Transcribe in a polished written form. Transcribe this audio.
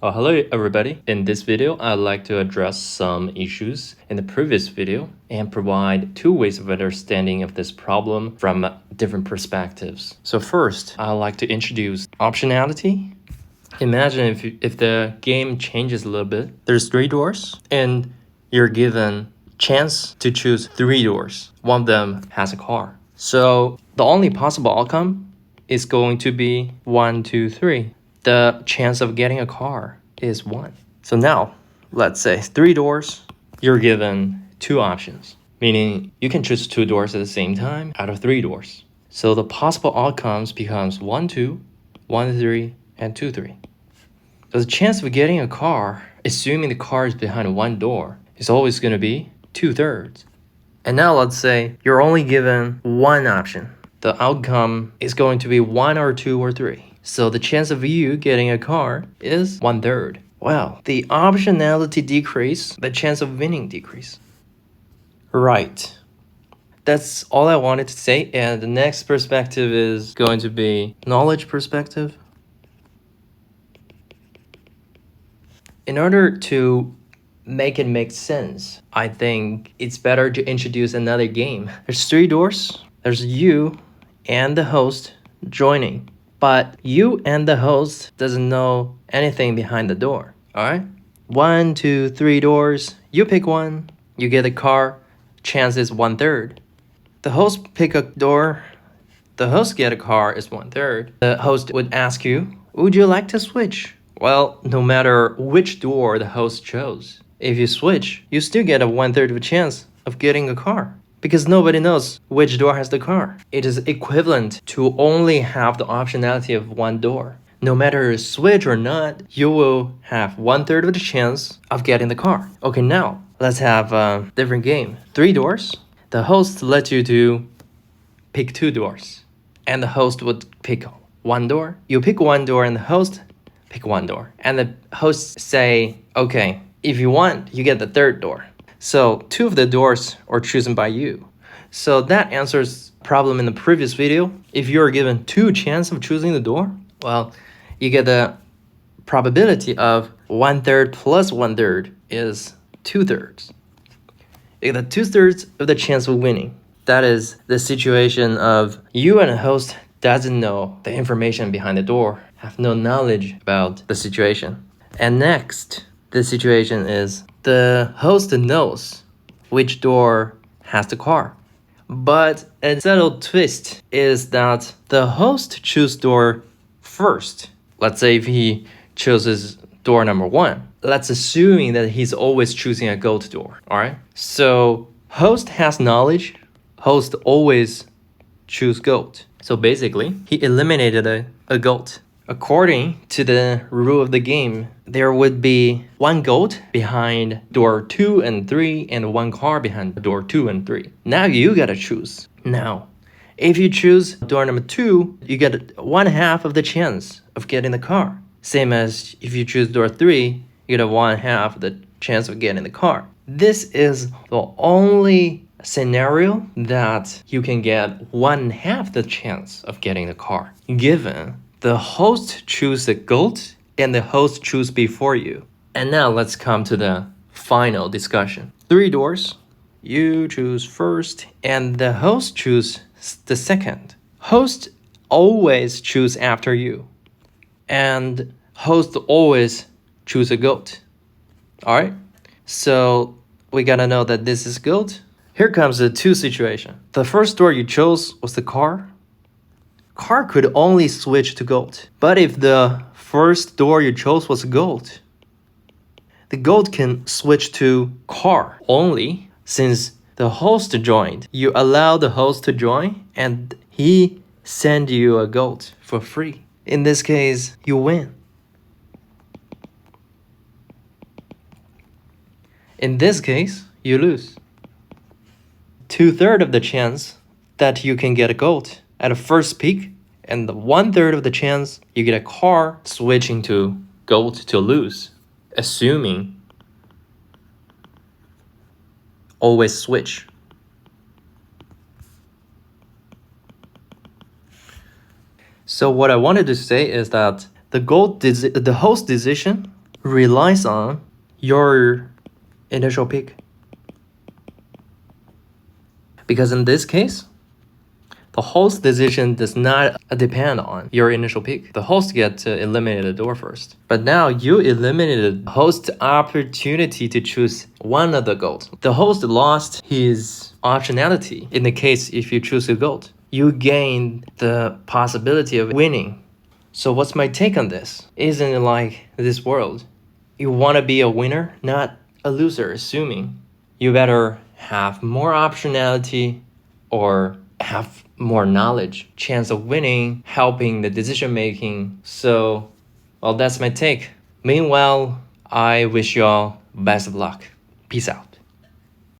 Hello everybody. In this video, I'd like to address some issues in the previous video and provide two ways of understanding of this problem from different perspectives. So first, I'd like to introduce optionality. Imagine if the game changes a little bit. There's 3 doors and you're given chance to choose 3 doors. One of them has a car. So the only possible outcome is going to be 1, 2, 3. The chance of getting a car is 1. So now, let's say 3 doors, you're given 2 options, meaning you can choose 2 doors at the same time out of 3 doors. So the possible outcomes becomes 1, 2, 1, 3, and 2, 3. So the chance of getting a car, assuming the car is behind 1 door, is always going to be 2/3. And now let's say you're only given 1 option. The outcome is going to be 1 or 2 or 3. So the chance of you getting a car is 1/3. Well, the optionality decrease, the chance of winning decrease. Right. That's all I wanted to say. And the next perspective is going to be knowledge perspective. In order to make it make sense, I think it's better to introduce another game. There's 3 doors. There's you and the host joining. But you and the host doesn't know anything behind the door. Alright? 1, 2, 3 doors. You pick one. You get a car. Chance is 1/3. The host pick a door. The host get a car is 1/3. The host would ask you, would you like to switch? Well, no matter which door the host chose, if you switch, you still get a 1/3 of a chance of getting a car. Because nobody knows which door has the car. It is equivalent to only have the optionality of 1 door. No matter you switch or not, you will have 1/3 of the chance of getting the car. Okay, now let's have a different game. 3 doors. The host lets you to pick 2 doors. And the host would pick 1 door. You pick 1 door and the host pick 1 door. And the host say, okay, if you want, you get the 3rd door. So 2 of the doors are chosen by you. So that answers problem in the previous video. If you're given 2 chances of choosing the door, well, you get the probability of 1/3 plus 1/3 is 2/3. You get the 2/3 of the chance of winning. That is the situation of you and the host doesn't know the information behind the door, have no knowledge about the situation. And next, the situation is the host knows which door has the car. But a subtle twist is that the host chooses door first. Let's say if he chooses door number 1. Let's assume that he's always choosing a goat door. Alright? So host has knowledge. Host always choose goat. So basically, he eliminated a goat. According to the rule of the game, there would be 1 goat behind door 2 and 3 and 1 car behind door 2 and 3. Now you gotta choose. Now, if you choose door number 2, you get 1/2 of the chance of getting the car. Same as if you choose door 3, you get 1/2 of the chance of getting the car. This is the only scenario that you can get 1/2 the chance of getting the car, given the host choose the goat and the host choose before you. And now let's come to the final discussion. 3 doors. You choose first and the host choose the second. Host always choose after you. And host always choose a goat. Alright? So we gotta know that this is goat. Here comes the 2 situation. The first door you chose was the car. Car could only switch to goat. But if the first door you chose was goat, the goat can switch to car only since the host joined. You allow the host to join and he send you a goat for free. In this case, you win. In this case, you lose. 2/3 of the chance that you can get a goat at a first pick, and the 1/3 of the chance you get a car switching to goat to lose, assuming always switch. So what I wanted to say is that the host decision relies on your initial pick. Because in this case, the host decision does not depend on your initial pick. The host gets to eliminate the door first. But now you eliminated the host's opportunity to choose one of the gold. The host lost his optionality in the case if you choose a gold. You gain the possibility of winning. So what's my take on this? Isn't it like this world? You want to be a winner, not a loser, assuming you better have more optionality or have more knowledge, chance of winning, helping the decision making. So, well, that's my take. Meanwhile, I wish you all best of luck. Peace out.